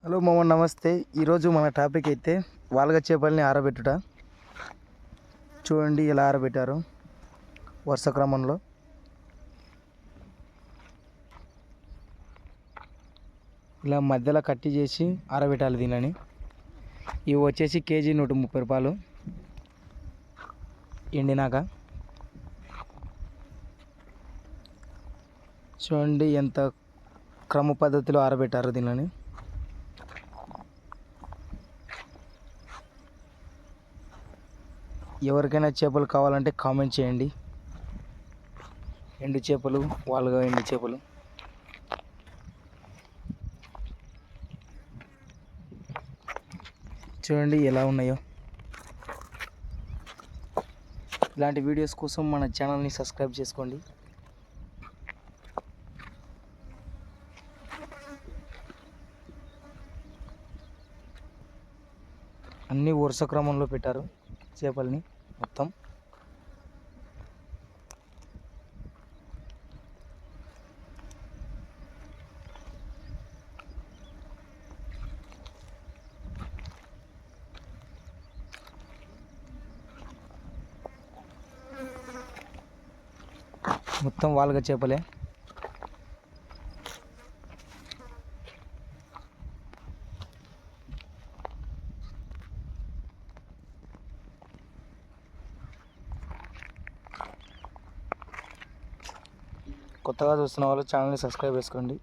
Hello మామ, నమస్తే. ఈరోజు మన టాపిక్ అయితే వాల్గ చేపల్ని ఆరబెట్టుట. చూడండి ఎలా ఆరబెట్టారు వరుస క్రమంలో. ఇలా మధ్యలో కట్టి చేసి ఆరబెట్టాలి దీనిని. ఇవి వచ్చేసి కేజీ 130 రూపాయలు ఎండినాక. చూడండి ఎంత క్రమ పద్ధతిలో ఆరబెట్టారు దీనిని. ఎవరికైనా చేపలు కావాలంటే కామెంట్ చేయండి. ఎండు చేపలు, వాల్గా ఎండు చేపలు. చూడండి ఎలా ఉన్నాయో. ఇలాంటి వీడియోస్ కోసం మన ఛానల్ని సబ్స్క్రైబ్ చేసుకోండి. అన్నీ వరుస క్రమంలో పెట్టారు చేపల్ని మొత్తం. మొత్తం వాల్గ చేపలే. కొత్తగా చూస్తున్న వాళ్ళు ఛానల్ని సబ్స్క్రైబ్ చేసుకోండి.